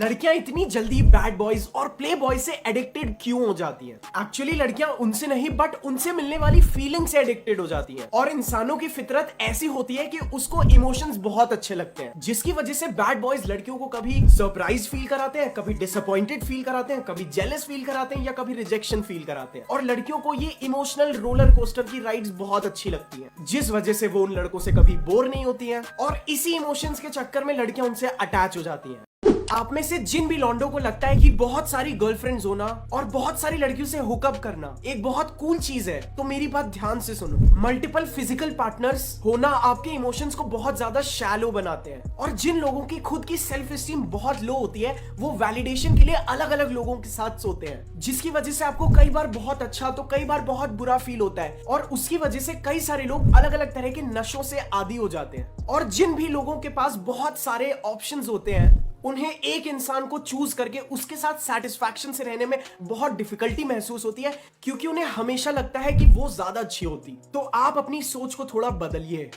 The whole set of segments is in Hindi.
लड़कियां इतनी जल्दी बैड बॉयज और प्ले बॉयज से एडिक्टेड क्यों हो जाती हैं? एक्चुअली लड़कियां उनसे नहीं बट उनसे मिलने वाली फीलिंग से एडिक्टेड हो जाती हैं। और इंसानों की फितरत ऐसी होती है कि उसको इमोशंस बहुत अच्छे लगते हैं, जिसकी वजह से बैड बॉयज लड़कियों को कभी सरप्राइज फील कराते हैं, कभी डिसअपॉइंटेड फील कराते हैं, कभी जेलस फील कराते हैं या कभी रिजेक्शन फील कराते हैं। और लड़कियों को ये इमोशनल रोलर कोस्टर की राइड्स बहुत अच्छी लगती है, जिस वजह से वो उन लड़कों से कभी बोर नहीं होती है और इसी इमोशंस के चक्कर में लड़कियां उनसे अटैच हो जाती हैं। आप में से जिन भी लॉन्डो को लगता है कि बहुत सारी गर्लफ्रेंड्स होना और बहुत सारी लड़कियों से हुकअप करना एक बहुत कूल चीज है, तो मेरी बात ध्यान से सुनो। मल्टीपल फिजिकल पार्टनर्स होना आपके इमोशंस को बहुत ज्यादा शैलो बनाते हैं। और जिन लोगों की खुद की सेल्फ एस्टीम बहुत लो होती है, वो वैलिडेशन के लिए अलग अलग लोगों के साथ सोते हैं, जिसकी वजह से आपको कई बार बहुत अच्छा तो कई बार बहुत बुरा फील होता है। और उसकी वजह से कई सारे लोग अलग अलग तरह के नशों से आदी हो जाते हैं। और जिन भी लोगों के पास बहुत सारे ऑप्शंस होते हैं, उन्हें एक इंसान को चूज करके उसके साथ सेटिस्फैक्शन से रहने में बहुत डिफिकल्टी महसूस होती है, क्योंकि उन्हें हमेशा लगता है कि वो ज्यादा अच्छी होती। तो आप अपनी सोच को थोड़ा बदलिए।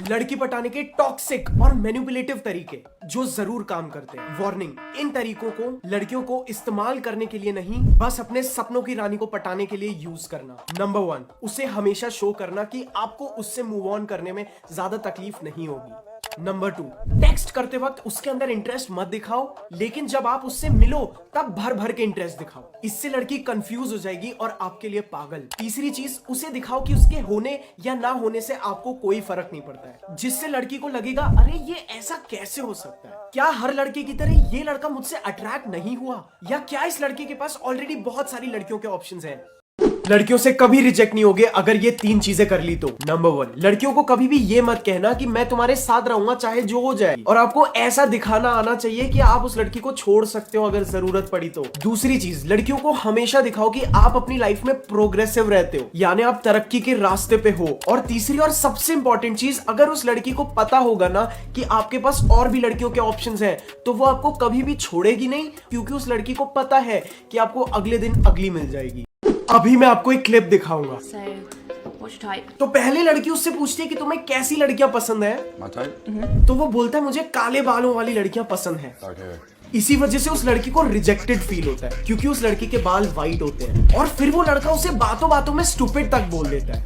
लड़की पटाने के टॉक्सिक और मैनिपुलेटिव तरीके जो जरूर काम करते हैं। वार्निंग, इन तरीकों को लड़कियों को इस्तेमाल करने के लिए नहीं, बस अपने सपनों की रानी को पटाने के लिए यूज करना। नंबर 1, उसे हमेशा शो करना कि आपको उससे मूव ऑन करने में ज्यादा तकलीफ नहीं होगी। नंबर 2, टेक्स्ट करते वक्त उसके अंदर इंटरेस्ट मत दिखाओ, लेकिन जब आप उससे मिलो तब भर भर के इंटरेस्ट दिखाओ। इससे लड़की कंफ्यूज हो जाएगी और आपके लिए पागल। तीसरी चीज, उसे दिखाओ कि उसके होने या ना होने से आपको कोई फर्क नहीं पड़ता है, जिससे लड़की को लगेगा अरे ये ऐसा कैसे हो सकता है, क्या हर लड़के की तरह ये लड़का मुझसे अट्रैक्ट नहीं हुआ, या क्या इस लड़के के पास ऑलरेडी बहुत सारी लड़कियों के ऑप्शंस हैं। लड़कियों से कभी रिजेक्ट नहीं होगे अगर ये 3 चीजें कर ली तो। नंबर 1, लड़कियों को कभी भी ये मत कहना कि मैं तुम्हारे साथ रहूंगा चाहे जो हो जाए, और आपको ऐसा दिखाना आना चाहिए कि आप उस लड़की को छोड़ सकते हो अगर जरूरत पड़ी तो। दूसरी चीज, लड़कियों को हमेशा दिखाओ कि आप अपनी लाइफ में प्रोग्रेसिव रहते हो, यानी आप तरक्की के रास्ते पे हो। और तीसरी और सबसे इंपॉर्टेंट चीज, अगर उस लड़की को पता होगा ना कि आपके पास और भी लड़कियों के ऑप्शंस हैं, तो वो आपको कभी भी छोड़ेगी नहीं, क्योंकि उस लड़की को पता है कि आपको अगले दिन अगली मिल जाएगी। अभी मैं आपको एक क्लिप दिखाऊंगा। तो पहले लड़की उससे पूछती है कि तुम्हें कैसी लड़कियां पसंद है, तो वो बोलता है मुझे काले बालों वाली लड़कियां पसंद है। इसी वजह से उस लड़की को रिजेक्टेड फील होता है, क्योंकि उस लड़की के बाल वाइट होते हैं। और फिर वो लड़का उसे बातों बातों में स्टूपिड तक बोल देता है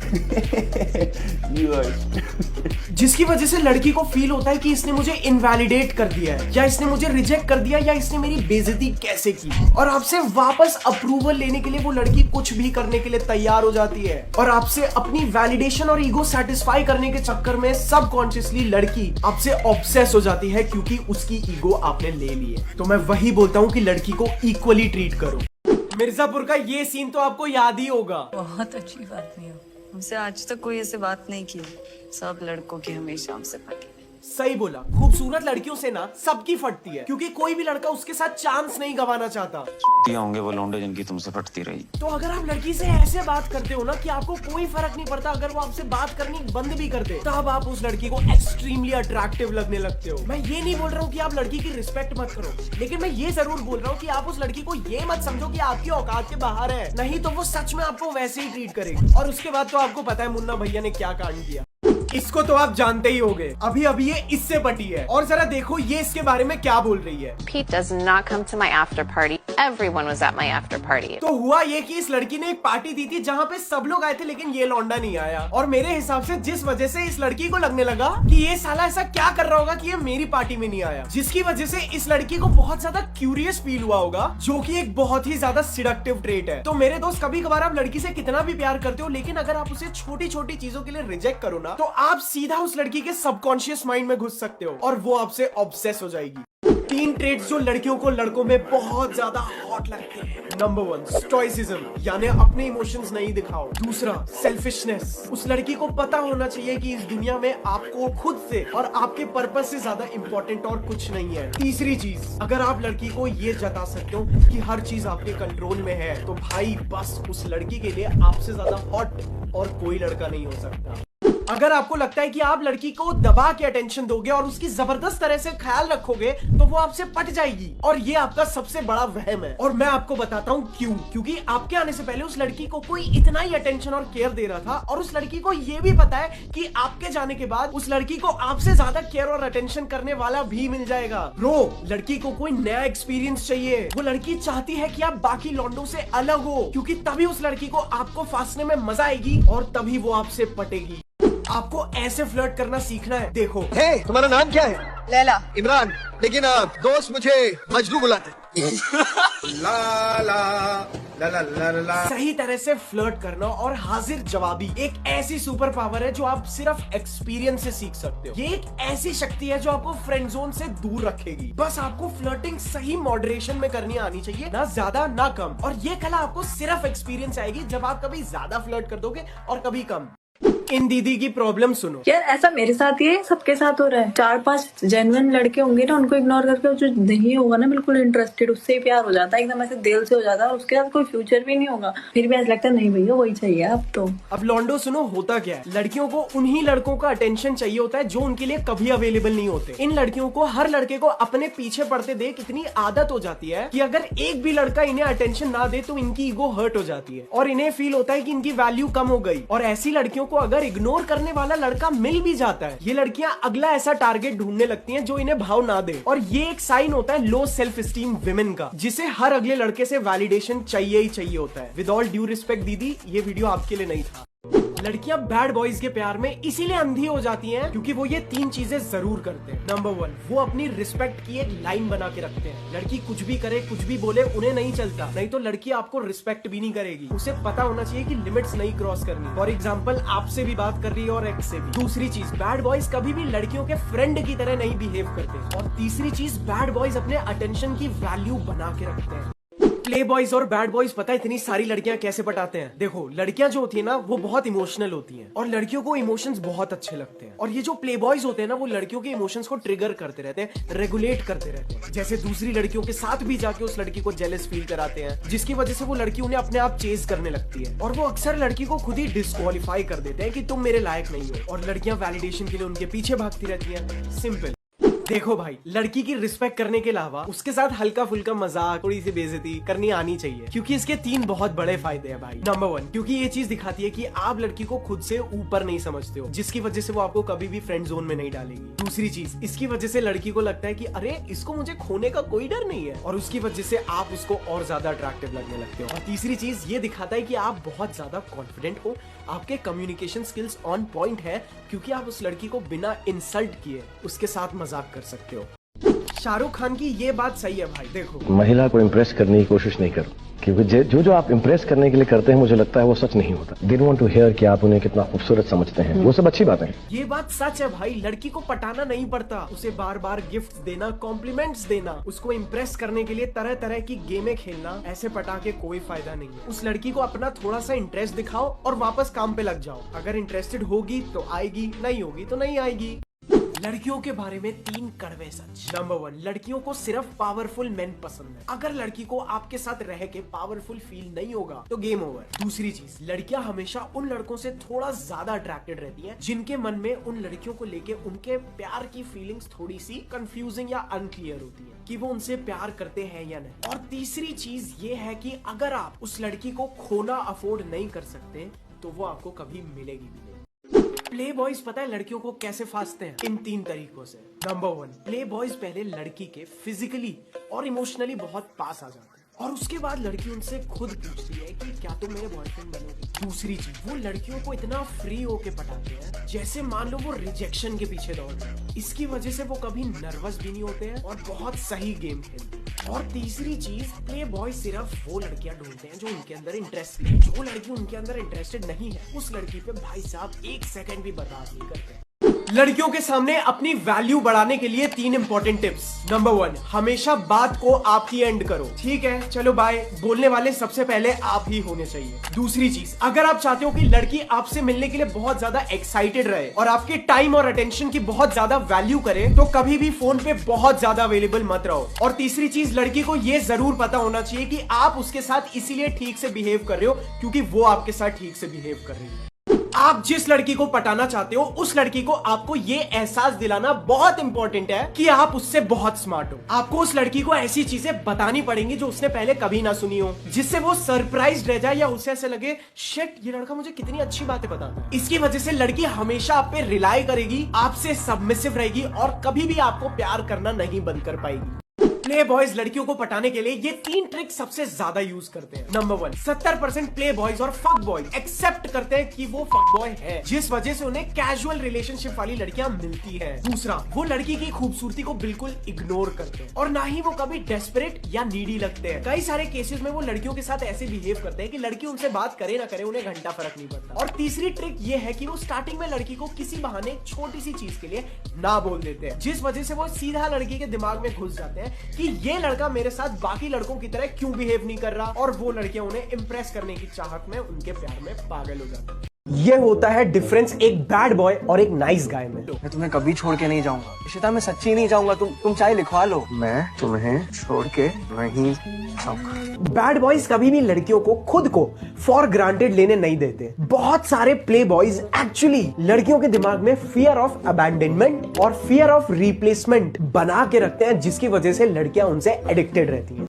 जिसकी वजह से लड़की को फील होता है कि इसने मुझे इनवैलिडेट कर दिया है, या इसने मुझे रिजेक्ट कर दिया, या इसने मेरी बेइज्जती कैसे की। और आपसे वापस अप्रूवल लेने के लिए वो लड़की कुछ भी करने के लिए तैयार हो जाती है। और आपसे अपनी वैलिडेशन और ईगो सेटिस्फाई करने के चक्कर में सबकॉन्शियसली लड़की आपसे ऑब्सेस हो जाती है, क्योंकि उसकी ईगो आपने ले ली है। तो मैं वही बोलता हूँ कि लड़की को इक्वली ट्रीट करो। मिर्जापुर का ये सीन तो आपको याद ही होगा। बहुत अच्छी बात नहीं हो, हमसे आज तक कोई ऐसे बात नहीं की। सब लड़कों की हमेशा हमसे फटी। सही बोला, खूबसूरत लड़कियों से ना सबकी फटती है, क्योंकि कोई भी लड़का उसके साथ चांस नहीं गंवाना चाहता। होंगे वो लौंडे जिनकी तुमसे फटती रही। तो अगर आप लड़की से ऐसे बात करते हो ना कि आपको कोई फर्क नहीं पड़ता अगर वो आपसे बात करनी बंद भी कर दे, तब आप उस लड़की को एक्सट्रीमली अट्रैक्टिव लगने लगते हो। मैं ये नहीं बोल रहा हूँ कि आप लड़की की रिस्पेक्ट मत करो, लेकिन मैं ये जरूर बोल रहा हूँ कि आप उस लड़की को ये मत समझो कि आपकी औकात के बाहर है, नहीं तो वो सच में आपको वैसे ही ट्रीट करेगी। और उसके बाद तो आपको पता है मुन्ना भैया ने क्या कांड किया। इसको तो आप जानते ही होंगे, अभी अभी ये इससे पटी है, और जरा देखो ये इसके बारे में क्या बोल रही है। Pete does not come to my after party. Everyone was at my after party. तो हुआ ये कि इस लड़की ने एक पार्टी दी थी जहाँ पे सब लोग आए थे, लेकिन ये लौंडा नहीं आया। और मेरे हिसाब से जिस वजह से इस लड़की को लगने लगा कि ये साला ऐसा क्या कर रहा होगा कि ये मेरी पार्टी में नहीं आया, जिसकी वजह से इस लड़की को बहुत ज्यादा क्यूरियस फील हुआ होगा, जो कि एक बहुत ही ज्यादा सिडक्टिव ट्रेट है। तो मेरे दोस्त, कभी कभार आप लड़की से कितना भी प्यार करते हो, लेकिन अगर आप उसे छोटी छोटी चीजों के लिए रिजेक्ट करो ना, तो आप सीधा उस लड़की के सबकॉन्शियस माइंड में घुस सकते हो और वो आपसे ऑब्सेस हो जाएगी। 3 ट्रेट्स जो लड़कियों को लड़कों में बहुत ज्यादा हॉट लगते हैं। नंबर 1, स्टोइसिज्म, यानी अपने इमोशंस नहीं दिखाओ। दूसरा, सेल्फिशनेस, उस लड़की को पता होना चाहिए कि इस दुनिया में आपको खुद से और आपके पर्पस से ज्यादा इंपॉर्टेंट और कुछ नहीं है। तीसरी चीज, अगर आप लड़की को ये जता सकते हो कि हर चीज आपके कंट्रोल में है, तो भाई बस उस लड़की के लिए आपसे ज्यादा हॉट और कोई लड़का नहीं हो सकता। अगर आपको लगता है कि आप लड़की को दबा के अटेंशन दोगे और उसकी जबरदस्त तरह से ख्याल रखोगे तो वो आपसे पट जाएगी, और ये आपका सबसे बड़ा वहम है। और मैं आपको बताता हूँ क्यों। क्योंकि आपके आने से पहले उस लड़की को कोई इतना ही अटेंशन और केयर दे रहा था, और उस लड़की को ये भी पता है कि आपके जाने के बाद उस लड़की को आपसे ज्यादा केयर और अटेंशन करने वाला भी मिल जाएगा। ब्रो, लड़की को कोई नया एक्सपीरियंस चाहिए। वो लड़की चाहती है कि आप बाकी लौंडों से अलग हो, क्योंकि तभी उस लड़की को आपको फांसने में मजा आएगी और तभी वो आपसे पटेगी। आपको ऐसे फ्लर्ट करना सीखना है। देखो, हे, तुम्हारा नाम क्या है? लैला। इमरान, लेकिन दोस्त मुझे मजनू बुलाते हैं। ला ला ला ला ला ला। सही तरह से फ्लर्ट करना और हाजिर जवाबी एक ऐसी सुपर पावर है जो आप सिर्फ एक्सपीरियंस से सीख सकते हो। ये एक ऐसी शक्ति है जो आपको फ्रेंड जोन से दूर रखेगी। बस आपको फ्लर्टिंग सही मॉडरेशन में करनी आनी चाहिए, ना ज्यादा ना कम। और ये कला आपको सिर्फ एक्सपीरियंस आएगी जब आप कभी ज्यादा फ्लर्ट कर दोगे और कभी कम। इन दीदी की प्रॉब्लम सुनो। यार ऐसा मेरे साथ ही है, सबके साथ हो रहा है। 4-5 जेन्युइन लड़के होंगे ना, उनको इग्नोर करके जो नहीं होगा ना बिल्कुल इंटरेस्टेड, उससे ही प्यार हो जाता है, एकदम ऐसे दिल से हो जाता है, और उसके साथ कोई फ्यूचर भी नहीं होगा। फिर भी ऐसा लगता है नहीं भैया वही चाहिए अब तो। अब लॉन्डो सुनो, होता क्या है, लड़कियों को उन्हीं लड़कों का अटेंशन चाहिए होता है जो उनके लिए कभी अवेलेबल नहीं होते। इन लड़कियों को हर लड़के को अपने पीछे पड़ते देख इतनी आदत हो जाती है कि अगर एक भी लड़का इन्हें अटेंशन ना दे तो इनकी ईगो हर्ट हो जाती है और इन्हें फील होता है कि इनकी वैल्यू कम हो गई। और ऐसी लड़कियों को अगर इग्नोर करने वाला लड़का मिल भी जाता है, ये लड़कियां अगला ऐसा टारगेट ढूंढने लगती हैं जो इन्हें भाव ना दे। और ये एक साइन होता है लो सेल्फ एस्टीम विमेन का, जिसे हर अगले लड़के से वैलिडेशन चाहिए ही चाहिए होता है। विद ऑल ड्यू रिस्पेक्ट दीदी, ये वीडियो आपके लिए नहीं था। लड़कियां बैड बॉयज के प्यार में इसीलिए अंधी हो जाती हैं क्योंकि वो ये 3 चीजें जरूर करते हैं। नंबर 1, वो अपनी रिस्पेक्ट की एक लाइन बना के रखते हैं। लड़की कुछ भी करे, कुछ भी बोले, उन्हें नहीं चलता, नहीं तो लड़की आपको रिस्पेक्ट भी नहीं करेगी। उसे पता होना चाहिए कि लिमिट्स नहीं क्रॉस करनी। फॉर एग्जाम्पल, आपसे भी बात कर रही है और एक्स से भी। दूसरी चीज, बैड बॉयज कभी भी लड़कियों के फ्रेंड की तरह नहीं बिहेव करते। और तीसरी चीज, बैड बॉयज अपने अटेंशन की वैल्यू बना के रखते हैं। प्ले बॉयज और बैड बॉयज पता है इतनी सारी लड़कियां कैसे पटाते हैं? देखो, लड़कियां जो होती है ना वो बहुत इमोशनल होती हैं और लड़कियों को इमोशंस बहुत अच्छे लगते हैं। और ये जो प्ले बॉयज होते हैं ना, वो लड़कियों के इमोशंस को ट्रिगर करते रहते हैं, रेगुलेट करते रहते हैं। जैसे दूसरी लड़कियों के साथ भी जाके उस लड़की को जेलस फील कराते हैं, जिसकी वजह से वो लड़की उन्हें अपने आप चेज करने लगती है। और वो अक्सर लड़की को खुद ही डिस्क्वालीफाई कर देते हैं कि तुम मेरे लायक नहीं हो, और लड़कियां वैलिडेशन के लिए उनके पीछे भागती रहती हैं। सिंपल। देखो भाई, लड़की की रिस्पेक्ट करने के अलावा उसके साथ हल्का फुल्का मजाक, थोड़ी सी बेइज्जती करनी आनी चाहिए, क्योंकि इसके 3 बहुत बड़े फायदे हैं भाई। नंबर 1, क्योंकि ये चीज दिखाती है कि आप लड़की को खुद से ऊपर नहीं समझते हो, जिसकी वजह से वो आपको कभी भी फ्रेंड जोन में नहीं डालेगी। दूसरी चीज, इसकी वजह से लड़की को लगता है कि अरे इसको मुझे खोने का कोई डर नहीं है, और उसकी वजह से आप उसको और ज्यादा अट्रैक्टिव लगने लगते हो। और तीसरी चीज, ये दिखाता है कि आप बहुत ज्यादा कॉन्फिडेंट हो, आपके कम्युनिकेशन स्किल्स ऑन पॉइंट है, क्योंकि आप उस लड़की को बिना इंसल्ट किए उसके साथ मजाक कर सकते हो। शाहरुख खान की ये बात सही है भाई। देखो, महिला को इम्प्रेस करने की कोशिश नहीं करो, क्योंकि जो आप इम्प्रेस करने के लिए करते हैं मुझे लगता है वो सच नहीं होता। They don't want to hear कि आप उन्हें कितना खूबसूरत समझते हैं, वो सब अच्छी बातें हैं। ये बात सच है भाई। लड़की को पटाना नहीं पड़ता, उसे बार बार गिफ्ट देना, कॉम्प्लीमेंट्स देना, उसको इम्प्रेस करने के लिए तरह तरह की गेमें खेलना, ऐसे पटा के कोई फायदा नहीं है। उस लड़की को अपना थोड़ा सा इंटरेस्ट दिखाओ और वापस काम पे लग जाओ। अगर इंटरेस्टेड होगी तो आएगी, नहीं होगी तो नहीं आएगी। लड़कियों के बारे में 3 कड़वे सच। नंबर 1, लड़कियों को सिर्फ पावरफुल मेन पसंद है। अगर लड़की को आपके साथ रह के पावरफुल फील नहीं होगा तो गेम ओवर। दूसरी चीज, लड़कियां हमेशा उन लड़कों से थोड़ा ज्यादा अट्रैक्टेड रहती हैं जिनके मन में उन लड़कियों को लेके उनके प्यार की फीलिंग्स थोड़ी सी कंफ्यूजिंग या अनक्लियर होती है कि वो उनसे प्यार करते हैं या नहीं। और तीसरी चीज ये है कि अगर आप उस लड़की को खोना अफोर्ड नहीं कर सकते तो वो आपको कभी मिलेगी भी नहीं। प्ले बॉयज पता है लड़कियों को कैसे फांसते हैं? इन 3 तरीकों से। नंबर 1, प्ले बॉयज पहले लड़की के फिजिकली और इमोशनली बहुत पास आ जाते हैं, और उसके बाद लड़की उनसे खुद पूछती है कि क्या तुम मेरे बॉयफ्रेंड बनोगे। दूसरी चीज, वो लड़कियों को इतना फ्री होके पटाते हैं जैसे मान लो वो रिजेक्शन के पीछे दौड़ रहे हैं। इसकी वजह से वो कभी नर्वस भी नहीं होते हैं और बहुत सही गेम खेलते हैं। और तीसरी चीज, प्ले बॉय सिर्फ वो लड़कियां ढूंढते हैं जो उनके अंदर इंटरेस्ट है। जो लड़की उनके अंदर इंटरेस्टेड नहीं है, उस लड़की पे भाई साहब 1 सेकंड भी बर्बाद नहीं करते। लड़कियों के सामने अपनी वैल्यू बढ़ाने के लिए 3 इंपॉर्टेंट टिप्स। नंबर 1, हमेशा बात को आप ही एंड करो। ठीक है, चलो बाय, बोलने वाले सबसे पहले आप ही होने चाहिए। दूसरी चीज, अगर आप चाहते हो कि लड़की आपसे मिलने के लिए बहुत ज्यादा एक्साइटेड रहे और आपके टाइम और अटेंशन की बहुत ज्यादा वैल्यू करे, तो कभी भी फोन पे बहुत ज्यादा अवेलेबल मत रहो। और तीसरी चीज, लड़की को यह जरूर पता होना चाहिए कि आप उसके साथ इसीलिए ठीक से बिहेव कर रहे हो क्योंकि वो आपके साथ ठीक से बिहेव कर रही है। आप जिस लड़की को पटाना चाहते हो उस लड़की को आपको ये एहसास दिलाना बहुत इंपॉर्टेंट है कि आप उससे बहुत स्मार्ट हो। आपको उस लड़की को ऐसी चीजें बतानी पड़ेंगी जो उसने पहले कभी ना सुनी हो, जिससे वो सरप्राइज रह जाए या उसे ऐसे लगे शिट ये लड़का मुझे कितनी अच्छी बातें बताता है। इसकी वजह से लड़की हमेशा आप पे रिलाई करेगी, आपसे सबमिसिव रहेगी और कभी भी आपको प्यार करना नहीं बंद कर पाएगी। प्ले बॉयज लड़कियों को पटाने के लिए ये 3 ट्रिक सबसे ज्यादा यूज करते हैं। नंबर 1, 70% प्ले बॉयज और फक बॉयज एक्सेप्ट करते हैं कि वो फक बॉय है, जिस वजह से उन्हें कैजुअल रिलेशनशिप वाली लड़कियां मिलती हैं। दूसरा, वो लड़की की खूबसूरती को बिल्कुल इग्नोर करते हैं और ना ही वो कभी डेस्परेट या नीडी लगते हैं। कई सारे केसेस में वो लड़कियों के साथ ऐसे बिहेव करते हैं कि लड़की उनसे बात करे ना करे उन्हें घंटा फर्क नहीं पड़ता। और तीसरी ट्रिक ये है कि वो स्टार्टिंग में लड़की को किसी बहाने छोटी सी चीज के लिए ना बोल देते हैं, जिस वजह से वो सीधा लड़की के दिमाग में घुस जाते हैं कि ये लड़का मेरे साथ बाकी लड़कों की तरह क्यों बिहेव नहीं कर रहा, और वो लड़कियां उन्हें इंप्रेस करने की चाहत में उनके प्यार में पागल हो जाती हैं। ये होता है डिफरेंस एक बैड बॉय और एक नाइस गाय में। मैं तुम्हें कभी छोड़ के नहीं जाऊंगा इशिता, मैं सच्ची नहीं जाऊंगा। तुम चाहे लिखवा लो, मैं तुम्हें छोड़ के नहीं जाऊंगा। बैड बॉयज कभी भी लड़कियों को खुद को फॉर ग्रांटेड लेने नहीं देते। बहुत सारे प्ले बॉयज एक्चुअली लड़कियों के दिमाग में फियर ऑफ अबैंडनमेंट और फियर ऑफ रिप्लेसमेंट बना के रखते हैं, जिसकी वजह से लड़कियां उनसे एडिक्टेड रहती हैं।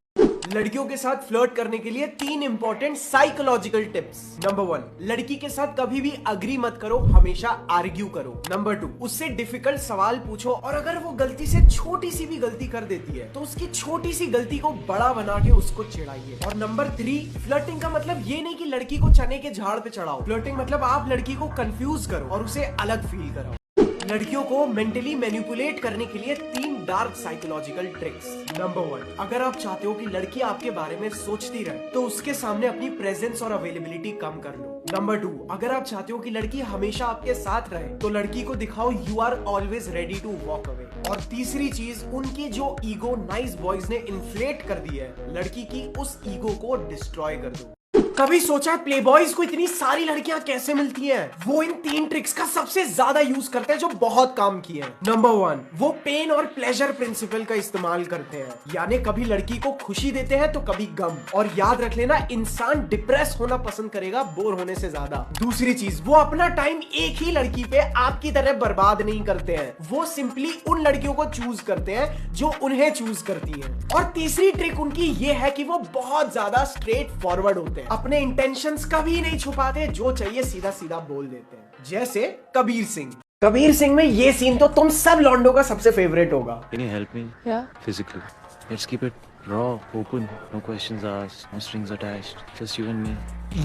लड़कियों के साथ फ्लर्ट करने के लिए 3 इंपॉर्टेंट साइकोलॉजिकल टिप्स। नंबर 1, लड़की के साथ कभी भी अग्री मत करो, हमेशा आर्ग्यू करो। नंबर 2, उससे डिफिकल्ट सवाल पूछो और अगर वो गलती से छोटी सी भी गलती कर देती है तो उसकी छोटी सी गलती को बड़ा बना के उसको चिढ़ाइए। और नंबर 3, फ्लर्टिंग का मतलब ये नहीं कि लड़की को चने के झाड़ पे चढ़ाओ। फ्लर्टिंग मतलब आप लड़की को कंफ्यूज करो और उसे अलग फील कराओ। लड़कियों को मेंटली मैनिपुलेट करने के लिए 3 डार्क साइकोलॉजिकल ट्रिक्स। नंबर 1, अगर आप चाहते हो कि लड़की आपके बारे में सोचती रहे तो उसके सामने अपनी प्रेजेंस और अवेलेबिलिटी कम कर लो। नंबर 2, अगर आप चाहते हो कि लड़की हमेशा आपके साथ रहे तो लड़की को दिखाओ you are always ready to walk away. और तीसरी चीज, उनकी जो ईगो नाइस बॉयज ने इन्फ्लेट कर दी है, लड़की की उस ईगो को डिस्ट्रॉय कर दो। कभी सोचा है प्ले बॉयज को इतनी सारी लड़कियां कैसे मिलती हैं? वो इन 3 ट्रिक्स का सबसे ज्यादा यूज करते हैं जो बहुत काम किए हैं। नंबर 1, वो पेन और प्लेजर प्रिंसिपल का इस्तेमाल करते हैं, यानी कभी लड़की को खुशी देते हैं तो कभी गम। और याद रख लेना, इंसान डिप्रेस होना पसंद करेगा बोर होने से ज्यादा। दूसरी चीज, वो अपना टाइम एक ही लड़की पे आपकी तरह बर्बाद नहीं करते हैं, वो सिंपली उन लड़कियों को चूज करते हैं जो उन्हें चूज करती हैं। और तीसरी ट्रिक उनकी ये है कि वो बहुत ज्यादा स्ट्रेट फॉरवर्ड होते हैं, अपने इंटेंशंस कभी नहीं छुपाते, जो चाहिए सीधा सीधा बोल देते हैं। जैसे कबीर सिंह। कबीर सिंह में ये सीन तो तुम सब लॉन्डो का सबसे फेवरेट होगा। Can you help me? Yeah. Physically. Let's keep it raw, open, no questions asked, no strings attached, just you and me.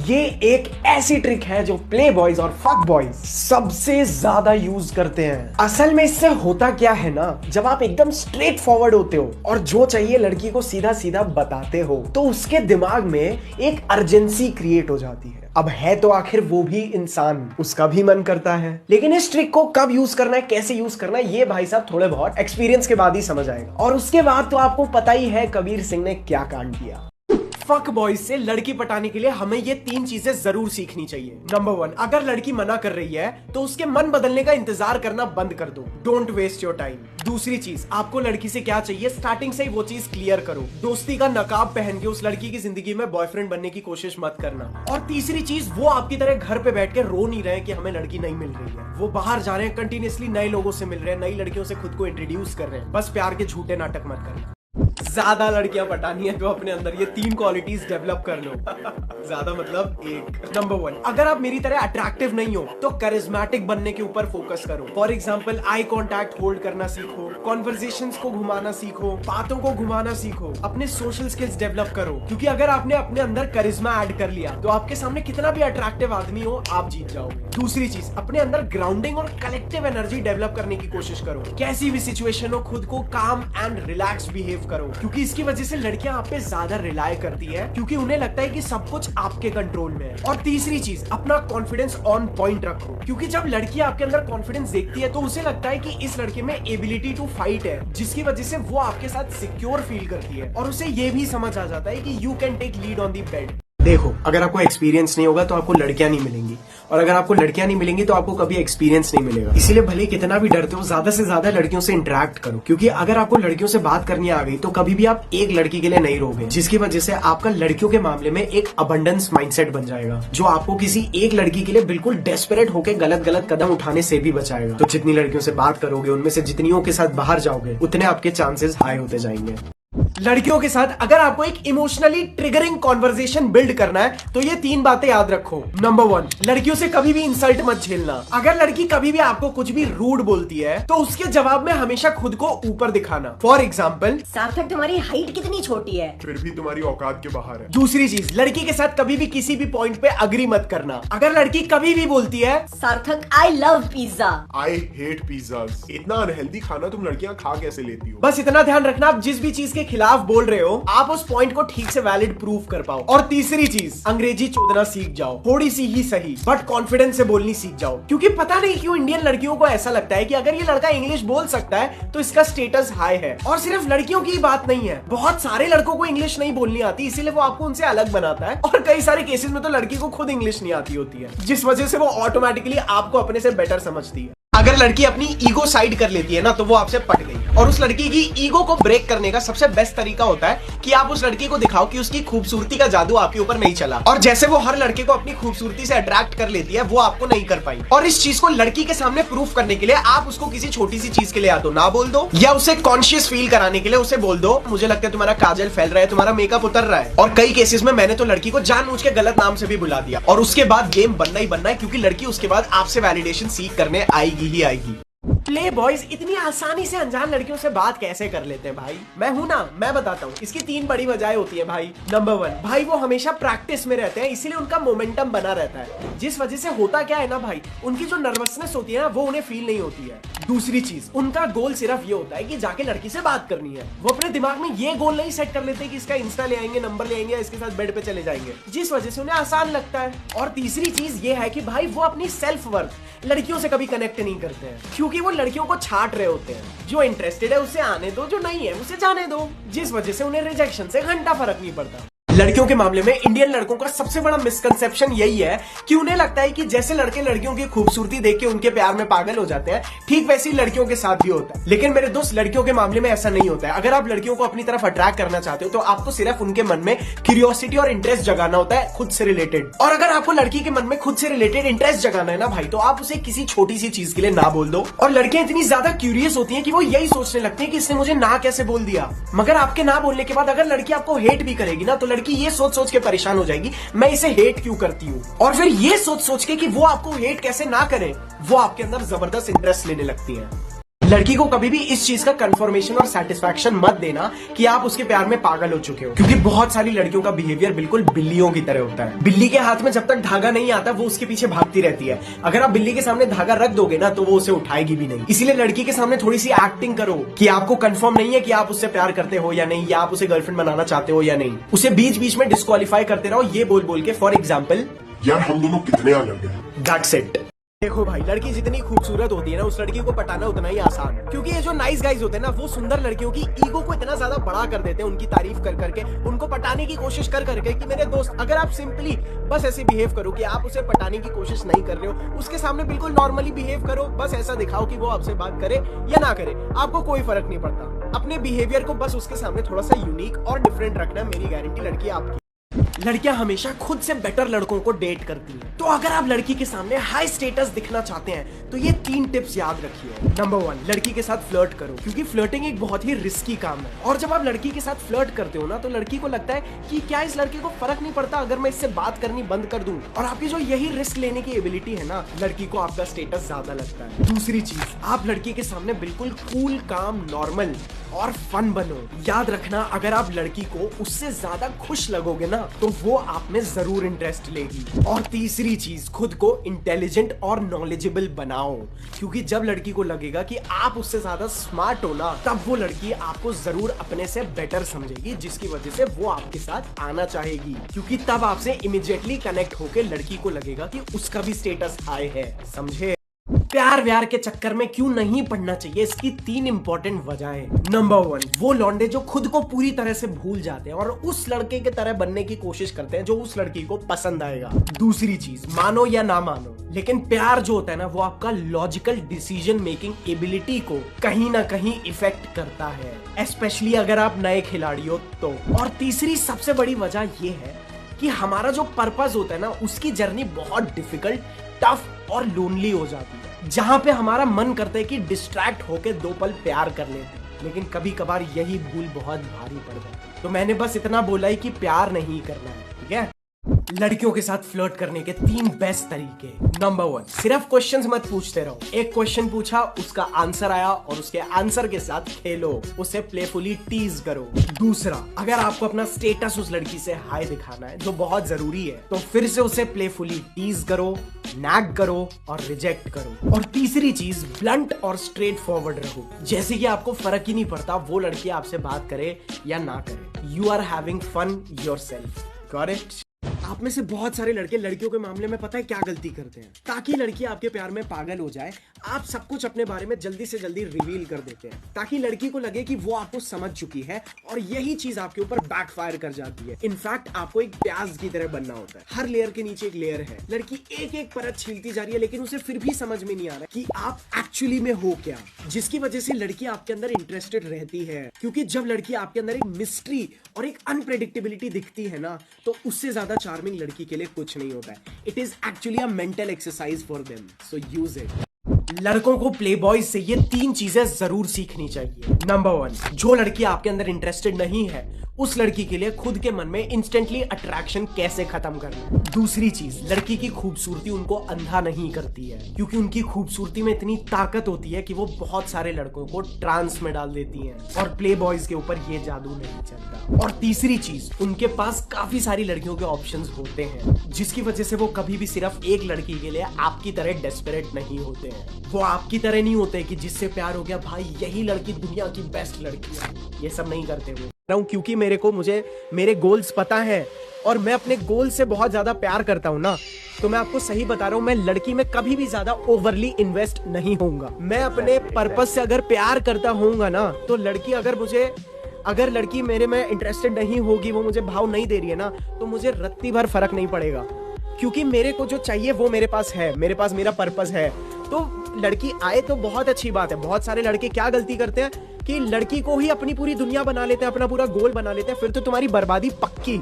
ये एक ऐसी ट्रिक है जो प्ले बॉयज और फक बॉयज सबसे ज्यादा यूज करते हैं। असल में इससे होता क्या है ना, जब आप एकदम स्ट्रेट फॉरवर्ड होते हो और जो चाहिए लड़की को सीधा सीधा बताते हो तो उसके दिमाग में एक अर्जेंसी क्रिएट हो जाती है। अब है तो आखिर वो भी इंसान, उसका भी मन करता है। लेकिन इस ट्रिक को कब यूज करना है, कैसे यूज करना है, ये भाई साहब थोड़े बहुत एक्सपीरियंस के बाद ही समझ आएगा। और उसके बाद तो आपको पता ही है कबीर सिंह ने क्या कांड किया। फक बॉयज से लड़की पटाने के लिए हमें ये 3 चीजें जरूर सीखनी चाहिए। नंबर 1, अगर लड़की मना कर रही है तो उसके मन बदलने का इंतजार करना बंद कर दो, डोंट वेस्ट योर टाइम। दूसरी चीज, आपको लड़की से क्या चाहिए स्टार्टिंग से ही वो चीज क्लियर करो। दोस्ती का नकाब पहन के उस लड़की की जिंदगी में बॉयफ्रेंड बनने की कोशिश मत करना। और तीसरी चीज, वो आपकी तरह घर पे बैठ के रो नहीं रहे कि हमें लड़की नहीं मिल रही है, वो बाहर जा रहे हैं, कंटिन्यूअसली नए लोगों से मिल रहे हैं, नई लड़कियों से खुद को इंट्रोड्यूस कर रहे हैं। बस प्यार के झूठे नाटक मत करना। ज्यादा लड़कियां पटानी है तो अपने अंदर ये 3 क्वालिटीज डेवलप कर लो। ज्यादा मतलब 1। नंबर 1, अगर आप मेरी तरह अट्रैक्टिव नहीं हो तो करिज्मेटिक बनने के ऊपर फोकस करो। For example, eye contact hold करना सीखो, कॉन्वर्सेशंस को घुमाना सीखो, बातों को घुमाना सीखो, अपने सोशल स्किल्स डेवलप करो। क्योंकि अगर आपने अपने अंदर करिश्मा ऐड कर लिया तो आपके सामने कितना भी अट्रैक्टिव आदमी हो आप जीत जाओगे। दूसरी चीज, अपने अंदर ग्राउंडिंग और कलेक्टिव एनर्जी डेवलप करने की कोशिश करो। कैसी भी सिचुएशन हो खुद को काम एंड रिलैक्स बिहेव करो, क्योंकि इसकी वजह से लड़कियां आप पे ज्यादा रिलाय करती है, क्योंकि उन्हें लगता है कि सब कुछ आपके कंट्रोल में है। और तीसरी चीज, अपना कॉन्फिडेंस ऑन पॉइंट रखो, क्योंकि जब लड़की आपके अंदर कॉन्फिडेंस देखती है तो उसे लगता है कि इस लड़के में एबिलिटी टू फाइट है, जिसकी वजह से वो आपके साथ सिक्योर फील करती है और उसे ये भी समझ आ जाता है कि you can take lead on the bed. देखो, अगर आपको एक्सपीरियंस नहीं होगा तो आपको लड़कियां नहीं मिलेंगी, और अगर आपको लड़कियां नहीं मिलेंगी तो आपको कभी एक्सपीरियंस नहीं मिलेगा। इसीलिए भले कितना भी डरते हो, ज्यादा से ज्यादा लड़कियों से इंटरेक्ट करो, क्योंकि अगर आपको लड़कियों से बात करनी आ गई तो कभी भी आप एक लड़की के लिए नहीं रहोगे, जिसकी वजह से आपका लड़कियों के मामले में एक अबंडेंस माइंडसेट बन जाएगा, जो आपको किसी एक लड़की के लिए बिल्कुल डेस्परेट होकर गलत कदम उठाने से भी बचाएगा। तो जितनी लड़कियों से बात करोगे, उनमें से जितनियों के साथ बाहर जाओगे, उतने आपके चांसेस हाई होते जाएंगे। लड़कियों के साथ अगर आपको एक इमोशनली ट्रिगरिंग कॉन्वर्सेशन बिल्ड करना है तो ये 3 बातें याद रखो। नंबर 1, लड़कियों से कभी भी इंसल्ट मत झेलना। अगर लड़की कभी भी आपको कुछ भी रूड बोलती है तो उसके जवाब में हमेशा खुद को ऊपर दिखाना। फॉर एग्जाम्पल, सार्थक तुम्हारी हाइट कितनी छोटी है, फिर भी तुम्हारी औकात के बाहर है। दूसरी चीज, लड़की के साथ कभी भी किसी भी पॉइंट पे अग्री मत करना। अगर लड़की कभी भी बोलती है सार्थक I love pizza, I hate pizzas, इतना अनहेल्दी खाना तुम लड़कियां खा कैसे लेती हो? बस इतना ध्यान रखना, आप जिस भी चीज के खिलाफ बोल रहे हो आप उस पॉइंट को ठीक से वैलिड प्रूव कर पाओ। और तीसरी चीज, अंग्रेजी चोदना सीख जाओ, थोड़ी सी ही सही बट कॉन्फिडेंस से बोलनी सीख जाओ। क्योंकि पता नहीं क्यों इंडियन लड़कियों को ऐसा लगता है कि अगर ये लड़का इंग्लिश बोल सकता है तो इसका स्टेटस हाई है। और सिर्फ लड़कियों की बात नहीं है, बहुत सारे लड़कों को इंग्लिश नहीं बोलनी आती, इसीलिए वो आपको उनसे अलग बनाता है। और कई सारे केसेस में तो लड़की को खुद इंग्लिश नहीं आती होती है, जिस वजह से वो ऑटोमेटिकली आपको अपने से बेटर समझती है। अगर लड़की अपनी ईगो साइड कर लेती है ना तो वो आपसे पट गई। और उस लड़की की ईगो को ब्रेक करने का सबसे बेस्ट तरीका होता है कि आप उस लड़की को दिखाओ कि उसकी खूबसूरती का जादू आपके ऊपर नहीं चला। और जैसे वो हर लड़के को अपनी खूबसूरती से अट्रैक्ट कर लेती है, वो आपको नहीं कर पाई। और इस चीज को लड़की के सामने प्रूफ करने के लिए आप उसको किसी छोटी सी चीज के लिए या तो ना बोल दो, या उसे कॉन्शियस फील कराने के लिए उसे बोल दो, मुझे लगता है तुम्हारा काजल फैल रहा है, तुम्हारा मेकअप उतर रहा है। और कई केसेस में मैंने तो लड़की को जानबूझ के गलत नाम से भी बुला दिया। और उसके बाद गेम बनना ही बनना है, क्योंकि लड़की उसके बाद आपसे वैलिडेशन सीख करने आएगी ही आएगी। प्ले बॉयज इतनी आसानी से अनजान लड़कियों से बात कैसे कर लेते हैं भाई? मैं हूं ना, मैं बताता हूं। इसकी 3 बड़ी वजह होती है भाई। नंबर 1, भाई वो हमेशा प्रैक्टिस में रहते हैं, इसीलिए उनका मोमेंटम बना रहता है, जिस वजह से होता क्या है ना भाई, उनकी जो नर्वसनेस होती है ना वो उन्हें फील नहीं होती है। दूसरी चीज, उनका गोल सिर्फ ये होता है कि जाके लड़की से बात करनी है। वो अपने दिमाग में ये गोल नहीं सेट कर लेते कि इसका इंस्टा ले आएंगे, नंबर ले आएंगे, इसके साथ बेड पे चले जाएंगे, जिस वजह से उन्हें आसान लगता है। और तीसरी चीज ये है कि भाई वो अपनी सेल्फ वर्थ लड़कियों से कभी कनेक्ट नहीं करते हैं, क्योंकि वो लड़कियों को छाट रहे होते हैं। जो इंटरेस्टेड है उसे आने दो, जो नहीं है उसे जाने दो, जिस वजह से उन्हें रिजेक्शन से घंटा फर्क नहीं पड़ता। लड़कियों के मामले में इंडियन लड़कों का सबसे बड़ा मिसकंसेप्शन यही है कि उन्हें लगता है कि जैसे लड़के लड़कियों की खूबसूरती देख के उनके प्यार में पागल हो जाते हैं, ठीक वैसे ही लड़कियों के साथ भी होता है। लेकिन मेरे दोस्त, लड़कियों के मामले में ऐसा नहीं होता है। अगर आप लड़कियों को अपनी तरफ अट्रैक्ट करना चाहते हो तो आपको सिर्फ उनके मन में क्यूरियोसिटी और इंटरेस्ट जगाना होता है, खुद से रिलेटेड। और अगर आपको लड़की के मन में खुद से रिलेटेड इंटरेस्ट जगाना है ना भाई, तो आप उसे किसी छोटी सी चीज के लिए ना बोल दो। और लड़कियां इतनी ज्यादा क्यूरियस होती हैं कि वो यही सोचने लगती हैं कि इसने मुझे ना कैसे बोल दिया। मगर आपके ना बोलने के बाद अगर लड़की आपको हेट भी करेगी ना, तो लड़की ये सोच के परेशान हो जाएगी, मैं इसे हेट क्यों करती हूँ। और फिर ये सोच के कि वो आपको हेट कैसे ना करे, वो आपके अंदर जबरदस्त इंटरेस्ट लेने लगती है। लड़की को कभी भी इस चीज का कंफर्मेशन और सेटिस्फैक्शन मत देना कि आप उसके प्यार में पागल हो चुके हो, क्योंकि बहुत सारी लड़कियों का बिहेवियर बिल्कुल बिल्लियों की तरह होता है। बिल्ली के हाथ में जब तक धागा नहीं आता वो उसके पीछे भागती रहती है। अगर आप बिल्ली के सामने धागा रख दोगे ना तो वो उसे उठाएगी भी नहीं। इसीलिए लड़की के सामने थोड़ी सी एक्टिंग करो कि आपको कंफर्म नहीं है कि आप उससे प्यार करते हो या नहीं, या आप उसे गर्लफ्रेंड बनाना चाहते हो या नहीं। उसे बीच बीच में डिस्क्वालीफाई करते रहो ये बोल के, फॉर एग्जाम्पल, यार हम दोनों कितने अलग हैं। That's it. देखो भाई, लड़की जितनी खूबसूरत होती है ना, उस लड़की को पटाना उतना ही आसान, क्योंकि ये जो नाइस गाइज होते हैं ना, वो सुंदर लड़कियों की ईगो को इतना ज्यादा बड़ा कर देते हैं, उनकी तारीफ कर करके, उनको पटाने की कोशिश कर करके कि मेरे दोस्त, अगर आप सिंपली बस ऐसे बिहेव करो कि आप उसे पटाने की कोशिश नहीं कर रहे हो, उसके सामने बिल्कुल नॉर्मली बिहेव करो, बस ऐसा दिखाओ कि वो आपसे बात करे या ना करे, आपको कोई फर्क नहीं पड़ता। अपने बिहेवियर को बस उसके सामने थोड़ा सा यूनिक और डिफरेंट रखना, मेरी गारंटी लड़की आपकी। लड़कियां हमेशा खुद से बेटर लड़कों को डेट करती हैं। तो अगर आप लड़की के सामने हाई स्टेटस दिखना चाहते हैं तो ये 3 टिप्स याद रखिए। नंबर 1, लड़की के साथ फ्लर्ट करो, क्योंकि फ्लर्टिंग एक बहुत ही रिस्की काम है। और जब आप लड़की के साथ फ्लर्ट करते हो ना, तो लड़की को लगता है कि क्या इस लड़के को फर्क नहीं पड़ता अगर मैं इससे बात करनी बंद कर दूं। और आपकी जो यही रिस्क लेने की एबिलिटी है ना, लड़की को आपका स्टेटस ज्यादा लगता है। दूसरी चीज, आप लड़की के सामने बिल्कुल कूल, काम, नॉर्मल और फन बनो। याद रखना, अगर आप लड़की को उससे ज्यादा खुश लगोगे ना, तो वो आप में जरूर इंटरेस्ट लेगी। और तीसरी चीज, खुद को इंटेलिजेंट और नॉलेजेबल बनाओ, क्योंकि जब लड़की को लगेगा कि आप उससे ज्यादा स्मार्ट हो ना, तब वो लड़की आपको जरूर अपने से बेटर समझेगी, जिसकी वजह से वो आपके साथ आना चाहेगी, क्योंकि तब आपसे इमीडिएटली कनेक्ट होकर लड़की को लगेगा कि उसका भी स्टेटस हाई है। समझे? प्यार व्यार के चक्कर में क्यों नहीं पड़ना चाहिए, इसकी 3 इंपॉर्टेंट वजहें। नंबर 1, वो लौंडे जो खुद को पूरी तरह से भूल जाते हैं और उस लड़के के तरह बनने की कोशिश करते हैं जो उस लड़की को पसंद आएगा। दूसरी चीज, मानो या ना मानो, लेकिन प्यार जो होता है ना, वो आपका लॉजिकल डिसीजन मेकिंग एबिलिटी को कहीं ना कहीं इफेक्ट करता है, स्पेशली अगर आप नए खिलाड़ी हो तो। और तीसरी सबसे बड़ी वजह ये है कि हमारा जो पर्पस होता है ना, उसकी जर्नी बहुत डिफिकल्ट, टफ और लोनली हो जाती है, जहां पे हमारा मन करता है कि डिस्ट्रैक्ट होके 2 पल प्यार कर लेते हैं, लेकिन कभी कभार यही भूल बहुत भारी पड़ जाती है। तो मैंने बस इतना बोला ही कि प्यार नहीं करना है, ठीक है। लड़कियों के साथ फ्लर्ट करने के 3 बेस्ट तरीके। नंबर 1, सिर्फ क्वेश्चंस मत पूछते रहो। एक क्वेश्चन पूछा, उसका आंसर आया और उसके आंसर के साथ खेलो, उसे प्लेफुली टीज करो। दूसरा, अगर आपको अपना स्टेटस उस लड़की से हाई दिखाना है, जो बहुत जरूरी है, तो फिर से उसे प्लेफुली टीज करो, नैग करो और रिजेक्ट करो। और तीसरी चीज, ब्लंट और स्ट्रेट फॉरवर्ड रहो, जैसे कि आपको फर्क ही नहीं पड़ता वो लड़की आपसे बात करे या ना करे। You are having fun yourself. Got it? आप में से बहुत सारे लड़के लड़कियों के मामले में पता है क्या गलती करते हैं? ताकि लड़की आपके प्यार में पागल हो जाए, आप सब कुछ अपने बारे में जल्दी से जल्दी रिवील कर देते हैं, ताकि लड़की को लगे कि वो आपको समझ चुकी है, और यही चीज आपके ऊपर बैकफायर कर जाती है। इनफैक्ट आपको एक प्याज की तरह बनना होता है, हर लेयर के नीचे एक लेयर है। लड़की एक एक परत छीलती जा रही है, लेकिन उसे फिर भी समझ में नहीं आ रहा कि आप एक्चुअली में हो क्या, जिसकी वजह से लड़की आपके अंदर इंटरेस्टेड रहती है। क्योंकि जब लड़की आपके अंदर एक मिस्ट्री और एक अनप्रेडिक्टेबिलिटी दिखती है ना, तो उससे ज्यादा चार्मिंग लड़की के लिए कुछ नहीं होता है। It is actually a mental exercise for them, so use it. लड़कों को प्ले बॉयज से ये 3 चीजें जरूर सीखनी चाहिए। नंबर 1, जो लड़की आपके अंदर इंटरेस्टेड नहीं है, उस लड़की के लिए खुद के मन में इंस्टेंटली अट्रैक्शन कैसे खत्म करना। दूसरी चीज, लड़की की खूबसूरती उनको अंधा नहीं करती है, क्योंकि उनकी खूबसूरती में इतनी ताकत होती है कि वो बहुत सारे लड़कों को ट्रांस में डाल देती हैं, और प्ले बॉयज के ऊपर ये जादू नहीं चलता। और तीसरी चीज, उनके पास काफी सारी लड़कियों के ऑप्शंस होते हैं, जिसकी वजह से वो कभी भी सिर्फ एक लड़की के लिए आपकी तरह डेस्परेट नहीं होते हैं। वो आपकी तरह नहीं होते कि जिससे प्यार हो गया भाई यही लड़की दुनिया की बेस्ट लड़की है, ये सब नहीं करते वो। क्योंकि मुझे मेरे गोल्स पता है और मैं अपने गोल से बहुत ज्यादा प्यार करता हूँ ना, तो मैं आपको सही बता रहा हूँ, मैं लड़की में कभी भी ज्यादा ओवरली इन्वेस्ट नहीं होऊंगा। मैं अपने पर्पस से अगर प्यार करता होऊंगा ना, तो लड़की अगर लड़की मेरे में इंटरेस्टेड नहीं होगी, वो मुझे भाव नहीं दे रही है ना, तो मुझे रत्ती भर फर्क नहीं पड़ेगा, क्योंकि मेरे को जो चाहिए वो मेरे पास है, मेरे पास मेरा पर्पस है। तो लड़की आए तो बहुत अच्छी बात है। बहुत सारे लड़के क्या गलती करते हैं कि लड़की को ही अपनी पूरी दुनिया बना लेते हैं, अपना पूरा गोल बना लेते हैं, फिर तो तुम्हारी बर्बादी पक्की।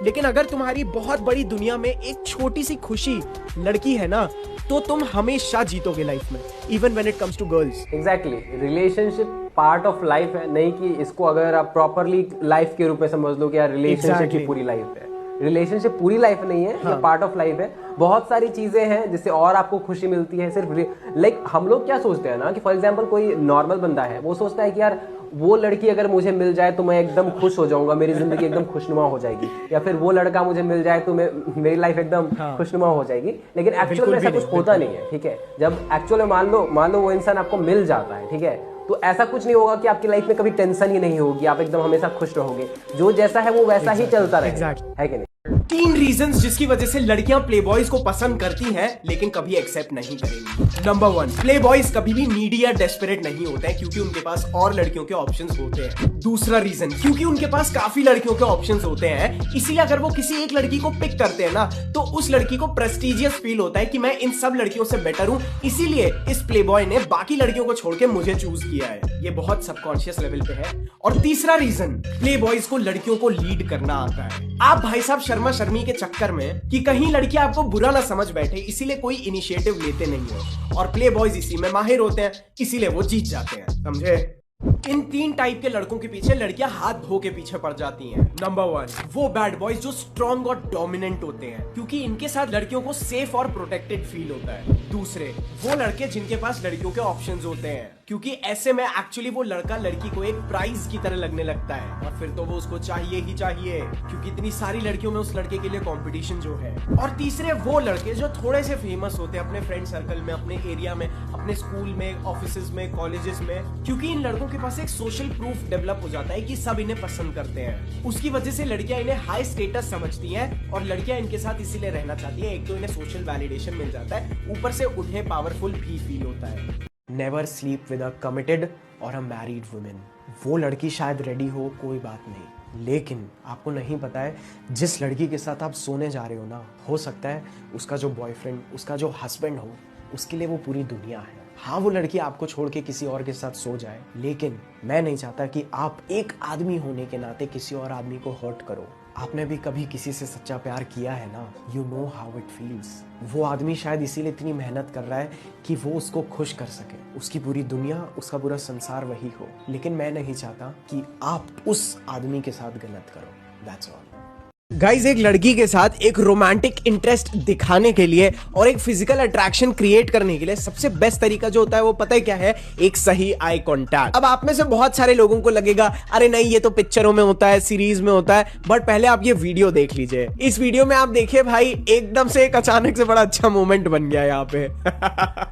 लेकिन अगर तुम्हारी बहुत बड़ी दुनिया में एक छोटी सी खुशी लड़की है ना, तो तुम हमेशा जीतोगे लाइफ में, even when it comes to girls. Exactly, relationship part of life है, नहीं कि इसको अगर आप प्रॉपरली लाइफ के रूप में समझ लो कि यार रिलेशनशिप की पूरी लाइफ है। रिलेशनशिप पूरी लाइफ नहीं है, ये पार्ट ऑफ लाइफ है। बहुत सारी चीजें हैं जिससे और आपको खुशी मिलती है। सिर्फ लाइक हम लोग क्या सोचते हैं ना कि फॉर एग्जांपल कोई नॉर्मल बंदा है, वो सोचता है कि यार वो लड़की अगर मुझे मिल जाए तो मैं एकदम खुश हो जाऊंगा, मेरी जिंदगी एकदम खुशनुमा हो जाएगी, या फिर वो लड़का मुझे मिल जाए तो मेरी लाइफ एकदम खुशनुमा हो जाएगी। लेकिन एक्चुअल में ऐसा कुछ होता नहीं है, ठीक है। जब एक्चुअल में मान लो वो इंसान आपको मिल जाता है, ठीक है, तो ऐसा कुछ नहीं होगा कि आपकी लाइफ में कभी टेंशन ही नहीं होगी, आप एकदम हमेशा खुश रहोगे। जो जैसा है वो वैसा ही चलता रहेगा, है कि नहीं। 3 रीजंस जिसकी वजह से लड़कियां प्ले बॉयज को पसंद करती हैं लेकिन कभी एक्सेप्ट नहीं करेंगी। नंबर 1, प्ले बॉयज कभी भी नीडी या डेस्परेट नहीं होते हैं, क्योंकि उनके पास और लड़कियों के ऑप्शंस होते हैं। दूसरा रीजन, क्योंकि उनके पास काफी लड़कियों के ऑप्शंस होते हैं, इसीलिए अगर वो किसी एक लड़की को पिक करते हैं ना, तो उस लड़की को प्रेस्टिजियस फील होता है कि मैं इन सब लड़कियों से बेटर हूं, इसीलिए इस प्ले बॉय ने बाकी लड़कियों को छोड़ के मुझे चूज किया है। ये बहुत सबकॉन्शियस लेवल पे है। और तीसरा रीजन, प्ले बॉयज को लड़कियों को लीड करना आता है। आप भाई साहब शर्मा शर्मी के चक्कर में कि कहीं लड़की आपको बुरा ना समझ बैठे, इसीलिए कोई इनिशिएटिव लेते नहीं है, और प्ले बॉयज इसी में माहिर होते हैं, इसीलिए वो जीत जाते हैं, समझे। इन 3 टाइप के लड़कों के पीछे लड़कियां हाथ धो के पीछे पड़ जाती हैं। नंबर 1, वो बैड बॉयज जो स्ट्रॉन्ग और डोमिनेंट होते हैं, क्योंकि इनके साथ लड़कियों को सेफ और प्रोटेक्टेड फील होता है। दूसरे, वो लड़के जिनके पास लड़कियों के ऑप्शंस होते हैं, क्योंकि ऐसे में एक्चुअली वो लड़का लड़की को एक प्राइज की तरह लगने लगता है, और फिर तो वो उसको चाहिए ही चाहिए, क्योंकि इतनी सारी लड़कियों में उस लड़के के लिए कंपटीशन जो है। और तीसरे, वो लड़के जो थोड़े से फेमस होते हैं अपने फ्रेंड सर्कल में, अपने एरिया में, अपने स्कूल में, ऑफिसेज में, कॉलेजेस में, क्योंकि इन लड़कों के पास एक सोशल प्रूफ डेवलप हो जाता है कि सब इन्हें पसंद करते हैं। उसकी वजह से लड़कियां इन्हें हाई स्टेटस समझती हैं, और लड़कियां इनके साथ इसीलिए रहना चाहती है। एक तो इन्हें सोशल वैलिडेशन मिल जाता है, ऊपर से उन्हें पावरफुल भी फील होता है। Never sleep with a committed और अ मैरिड वुमेन। वो लड़की शायद रेडी हो, कोई बात नहीं, लेकिन आपको नहीं पता है जिस लड़की के साथ आप सोने जा रहे हो ना, हो सकता है उसका जो बॉयफ्रेंड, उसका जो हस्बैंड हो, उसके लिए वो पूरी दुनिया है। हाँ, वो लड़की आपको छोड़ के किसी और के साथ सो जाए, लेकिन मैं नहीं चाहता कि आप एक आदमी होने के नाते किसी और आदमी को हर्ट करो। आपने भी कभी किसी से सच्चा प्यार किया है ना, you know how it feels. वो आदमी शायद इसीलिए इतनी मेहनत कर रहा है कि वो उसको खुश कर सके, उसकी पूरी दुनिया, उसका पूरा संसार वही हो, लेकिन मैं नहीं चाहता कि आप उस आदमी के साथ गलत करो। That's all. गाइज, एक लड़की के साथ एक रोमांटिक इंटरेस्ट दिखाने के लिए और एक फिजिकल अट्रैक्शन क्रिएट करने के लिए सबसे बेस्ट तरीका जो होता है वो पता है क्या है? एक सही आई कांटेक्ट। अब आप में से बहुत सारे लोगों को लगेगा अरे नहीं, ये तो पिक्चरों में होता है, सीरीज में होता है, बट पहले आप ये वीडियो देख लीजिए। इस वीडियो में आप देखिए भाई, एकदम से एक अचानक से बड़ा अच्छा मोमेंट बन गया यहाँ पे।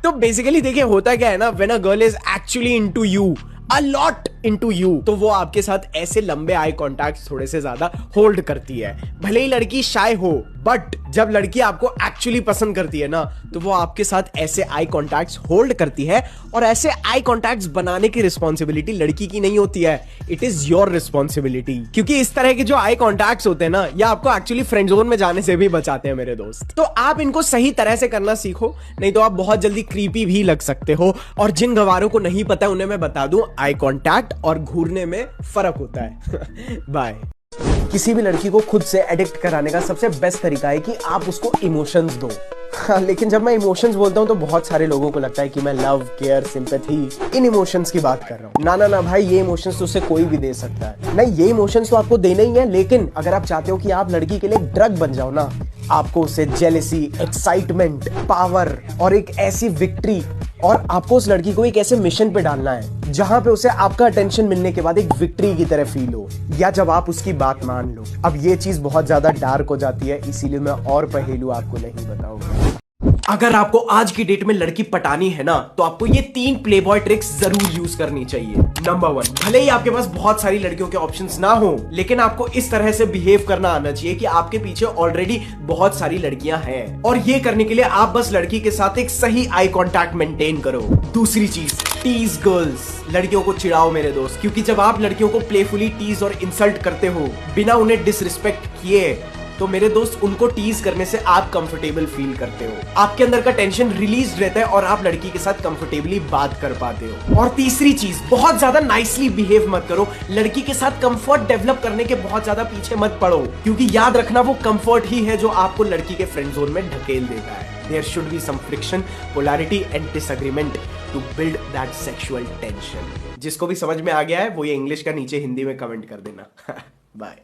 तो बेसिकली देखिए होता क्या है ना, when a girl is actually into you, a lot into you, तो वो आपके साथ ऐसे लंबे आई कॉन्टैक्ट थोड़े से ज्यादा होल्ड करती है। भले ही लड़की शाय हो, बट जब लड़की आपको एक्चुअली पसंद करती है ना, तो वो आपके साथ ऐसे आई कॉन्टैक्ट्स होल्ड करती है। और ऐसे आई कॉन्टैक्ट्स बनाने की रिस्पॉन्सिबिलिटी लड़की की नहीं होती है, इट इज योर रिस्पॉन्सिबिलिटी। क्योंकि इस तरह के जो आई कॉन्टैक्ट्स होते हैं ना, ये आपको एक्चुअली फ्रेंड जोन में जाने से भी बचाते हैं मेरे दोस्त। तो आप इनको सही तरह से करना सीखो, नहीं तो आप बहुत जल्दी क्रीपी भी लग सकते हो। और जिन गवारों को नहीं पता उन्हें मैं बता दूं, आई कांटेक्ट और घूरने में फर्क होता है। बाय। किसी भी लड़की को खुद से एडिक्ट कराने का सबसे बेस्ट तरीका है कि आप उसको इमोशंस दो। हाँ, लेकिन जब मैं इमोशंस बोलता हूँ तो बहुत सारे लोगों को लगता है कि मैं लव, केयर, सिंपैथी, इन इमोशंस की बात कर रहा हूँ। ना ना ना भाई, ये इमोशंस तो उसे कोई भी दे सकता है। नहीं, ये इमोशंस तो आपको देने ही है, लेकिन अगर आप चाहते हो कि आप लड़की के लिए एक ड्रग बन जाओ ना, आपको उसे जेलेसी, एक्साइटमेंट, पावर और एक ऐसी विक्ट्री, और आपको उस लड़की को एक ऐसे मिशन पे डालना है जहां पे उसे आपका अटेंशन मिलने के बाद एक विक्ट्री की तरह फील हो, या जब आप उसकी बात मान लो। अब ये चीज बहुत ज्यादा डार्क हो जाती है, इसीलिए मैं और पहेलू आपको नहीं बताऊंगा। अगर आपको आज की डेट में लड़की पटानी है ना, तो आपको ये 3 प्लेबॉय ट्रिक्स जरूर यूज करनी चाहिए। नंबर 1, भले ही आपके पास बहुत सारी लड़कियों के ऑप्शंस ना हो, लेकिन आपको इस तरह से बिहेव करना आना चाहिए कि आपके पीछे ऑलरेडी बहुत सारी लड़कियां हैं। और ये करने के लिए आप बस लड़की के साथ एक सही आई कांटेक्ट मेंटेन करो। दूसरी चीज, टीज गर्ल्स। लड़कियों को चिढ़ाओ मेरे दोस्त, क्योंकि जब आप लड़कियों को प्लेफुली टीज और इंसल्ट करते हो बिना उन्हें डिसरिस्पेक्ट किए, तो मेरे दोस्त उनको टीज करने से आप कंफर्टेबल फील करते हो, आपके अंदर का टेंशन रिलीज रहता है और आप लड़की के साथ कंफर्टेबली बात कर पाते हो। और तीसरी चीज, बहुत ज्यादा नाइसली बिहेव मत करो। लड़की के साथ कंफर्ट डेवलप करने के बहुत ज्यादा पीछे मत पड़ो, क्योंकि याद रखना वो कंफर्ट ही है जो आपको लड़की के फ्रेंड जोन में ढकेल देता है। There should be some friction, polarity and disagreement to build that sexual tension. जिसको भी समझ में आ गया है वो ये इंग्लिश का नीचे हिंदी में कमेंट कर देना। बाय।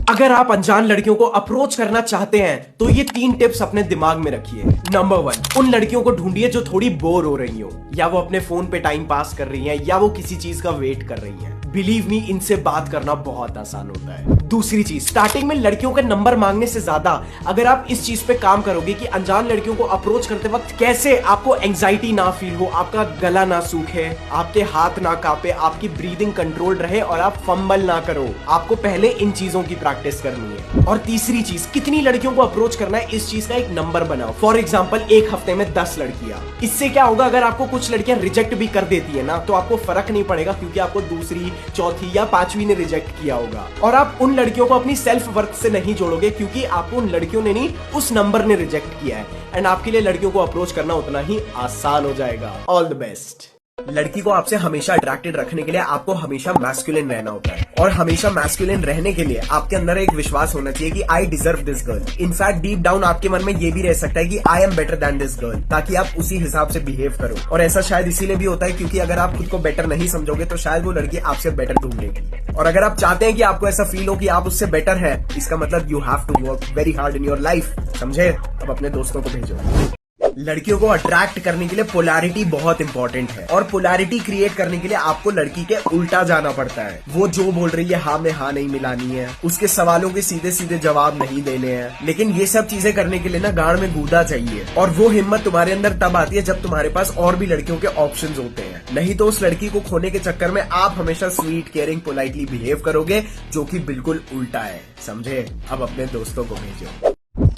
अगर आप अनजान लड़कियों को अप्रोच करना चाहते हैं तो ये 3 टिप्स अपने दिमाग में रखिए। नंबर 1, उन लड़कियों को ढूंढिए जो थोड़ी बोर हो रही हो, या वो अपने फोन पे टाइम पास कर रही हैं, या वो किसी चीज का वेट कर रही हैं। बिलीव मी, इनसे बात करना बहुत आसान होता है। दूसरी चीज, स्टार्टिंग में लड़कियों का नंबर मांगने से ज्यादा अगर आप इस चीज पे काम करोगे कि अनजान लड़कियों को अप्रोच करते वक्त कैसे आपको एंजाइटी ना फील हो, आपका गला ना सूखे, आपके हाथ ना कांपे, आपकी ब्रीदिंग कंट्रोल रहे और आप फंबल ना करो, आपको पहले इन चीजों की प्रैक्टिस करनी है। और तीसरी चीज, कितनी लड़कियों को अप्रोच करना है, इस चीज का एक नंबर बनाओ। फॉर एग्जाम्पल, एक हफ्ते में 10 लड़कियां। इससे क्या होगा, अगर आपको कुछ लड़कियां रिजेक्ट भी कर देती है ना, तो आपको फर्क नहीं पड़ेगा, क्योंकि आपको दूसरी, चौथी या 5वीं ने रिजेक्ट किया होगा। और आप उन लड़कियों को अपनी सेल्फ वर्थ से नहीं जोड़ोगे, क्योंकि आपको उन लड़कियों ने नहीं, उस नंबर ने रिजेक्ट किया है। एंड आपके लिए लड़कियों को अप्रोच करना उतना ही आसान हो जाएगा। All the best. लड़की को आपसे हमेशा अट्रैक्टेड रखने के लिए आपको हमेशा मैस्कुलिन रहना होता है, और हमेशा मैस्कुलिन रहने के लिए आपके अंदर एक विश्वास होना चाहिए कि I deserve this girl. In fact deep down आपके मन में ये भी रह सकता है कि I am better than this girl, ताकि आप उसी हिसाब से बिहेव करो। और ऐसा शायद इसीलिए भी होता है क्योंकि अगर आप खुद को बेटर नहीं समझोगे तो शायद वो लड़की आपसे बेटर ढूंढेगी। और अगर आप चाहते हैं कि आपको ऐसा फील हो कि आप उससे बेटर है, इसका मतलब you have to work very hard in your life. समझे? अब अपने दोस्तों को भेजो। लड़कियों को अट्रैक्ट करने के लिए पोलैरिटी बहुत इंपॉर्टेंट है, और पोलैरिटी क्रिएट करने के लिए आपको लड़की के उल्टा जाना पड़ता है। वो जो बोल रही है हाँ में हाँ नहीं मिलानी है, उसके सवालों के सीधे सीधे जवाब नहीं देने हैं। लेकिन ये सब चीजें करने के लिए ना गाड़ में गूदा चाहिए, और वो हिम्मत तुम्हारे अंदर तब आती है जब तुम्हारे पास और भी लड़कियों के ऑप्शंस होते हैं। नहीं तो उस लड़की को खोने के चक्कर में आप हमेशा स्वीट, केयरिंग, पोलाइटली बिहेव करोगे, जो कि बिल्कुल उल्टा है। समझे? अब अपने दोस्तों को भेजो।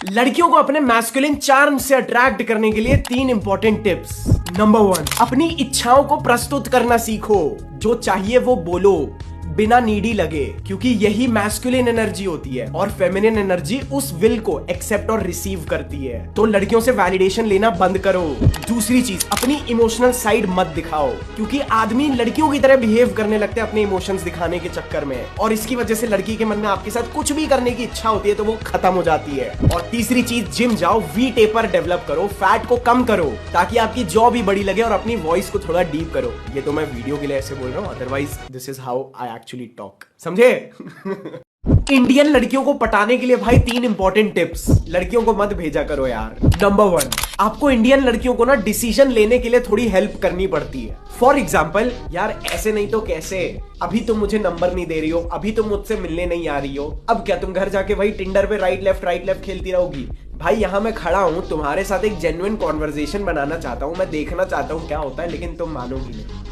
लड़कियों को अपने मैस्कुलिन चार्म से अट्रैक्ट करने के लिए 3 इंपॉर्टेंट टिप्स। नंबर 1, अपनी इच्छाओं को प्रस्तुत करना सीखो। जो चाहिए वो बोलो, बिना नीडी लगे, क्योंकि यही मैस्कुलिन एनर्जी होती है और फेमिनिन एनर्जी उस विल को एक्सेप्ट और रिसीव करती है। तो लड़कियों से वैलिडेशन लेना बंद करो। दूसरी चीज, अपनी इमोशनल साइड मत दिखाओ, क्योंकि आदमी लड़कियों की तरह बिहेव करने लगते हैं अपने इमोशंस दिखाने के चक्कर में, और इसकी वजह से लड़की के मन में आपके साथ कुछ भी करने की इच्छा होती है तो वो खत्म हो जाती है। और तीसरी चीज, जिम जाओ, वी टेपर डेवलप करो, फैट को कम करो, ताकि आपकी जॉ भी बड़ी लगे और अपनी वॉइस को थोड़ा डीप करो। ये तो मैं वीडियो के लिए ऐसे बोल रहा हूँ, otherwise this is how I actually talk, समझे? इंडियन लड़कियों को पटाने के लिए भाई 3 इंपॉर्टेंट टिप्स। लड़कियों को मत भेजा करो यार। नंबर 1, आपको इंडियन लड़कियों को ना डिसीजन लेने के लिए थोड़ी हेल्प करनी पड़ती है। फॉर एग्जाम्पल, यार ऐसे नहीं तो कैसे, अभी तुम मुझे नंबर नहीं दे रही हो, अभी तुम मुझसे मिलने नहीं आ रही हो, अब क्या तुम घर जाके वही टिंडर पे राइट लेफ्ट खेलती रहोगी? भाई यहाँ मैं खड़ा हूँ, तुम्हारे साथ एक जेन्युइन कॉन्वर्सेशन बनाना चाहता हूँ, मैं देखना चाहता हूँ क्या होता है, लेकिन तुम मानोगी नहीं।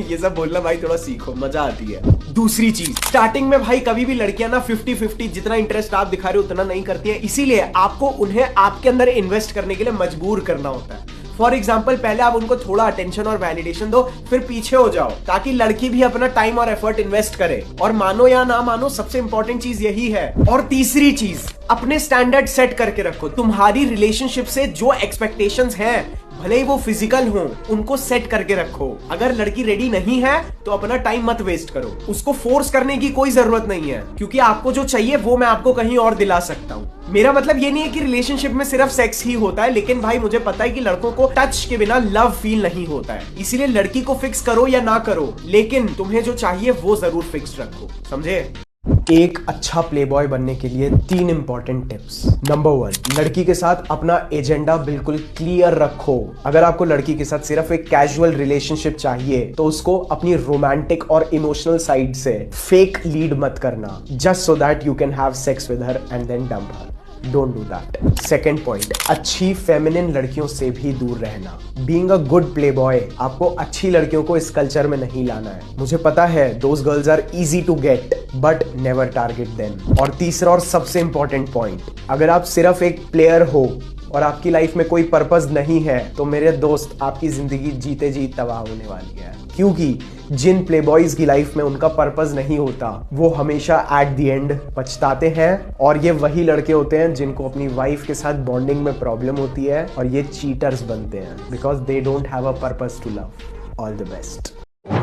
ये सब बोलना भाई थोड़ा सीखो, मजा आती है। दूसरी चीज, स्टार्टिंग में भाई कभी भी लड़कियां ना 50-50 जितना इंटरेस्ट आप दिखा रहे हो उतना नहीं करती है, इसीलिए आपको उन्हें आपके अंदर इन्वेस्ट करने के लिए मजबूर करना होता है। फॉर एग्जाम्पल, पहले आप उनको थोड़ा अटेंशन और वैलिडेशन दो, फिर पीछे हो जाओ, ताकि लड़की भी अपना टाइम और एफर्ट इन्वेस्ट करे। और मानो या ना मानो, सबसे इंपॉर्टेंट चीज यही है। और तीसरी चीज, अपने स्टैंडर्ड सेट करके रखो। तुम्हारी रिलेशनशिप से जो एक्सपेक्टेशंस हैं, भले ही वो फिजिकल हो, उनको सेट करके रखो। अगर लड़की रेडी नहीं है तो अपना टाइम मत वेस्ट करो, उसको फोर्स करने की कोई जरूरत नहीं है, क्योंकि आपको जो चाहिए वो मैं आपको कहीं और दिला सकता हूँ। मेरा मतलब ये नहीं है कि रिलेशनशिप में सिर्फ सेक्स ही होता है, लेकिन भाई मुझे पता है कि लड़कों को टच के बिना लव फील नहीं होता है। इसीलिए लड़की को फिक्स करो या ना करो, लेकिन तुम्हें जो चाहिए वो जरूर फिक्स रखो, समझे? एक अच्छा प्लेबॉय बनने के लिए 3 इंपॉर्टेंट टिप्स। नंबर 1, लड़की के साथ अपना एजेंडा बिल्कुल क्लियर रखो। अगर आपको लड़की के साथ सिर्फ एक कैजुअल रिलेशनशिप चाहिए तो उसको अपनी रोमांटिक और इमोशनल साइड से फेक लीड मत करना, just so that you can have sex with her and then dump her. Don't do that. Second point, अच्छी फेमिनिन लड़कियों से भी दूर रहना। बीइंग अ गुड प्लेबॉय, आपको अच्छी लड़कियों को इस कल्चर में नहीं लाना है। मुझे पता है those girls are easy to get, but never target them. और तीसरा और सबसे इंपॉर्टेंट पॉइंट, अगर आप सिर्फ एक प्लेयर हो और आपकी लाइफ में कोई पर्पस नहीं है तो मेरे दोस्त, आपकी जिंदगी जीते जी तबाह होने वाली है, क्योंकि जिन प्लेबॉयज की लाइफ में उनका पर्पस नहीं होता वो हमेशा एट द एंड पछताते हैं। और ये वही लड़के होते हैं जिनको अपनी वाइफ के साथ बॉन्डिंग में प्रॉब्लम होती है, और ये चीटर्स बनते हैं because they don't have a purpose to love. All the best.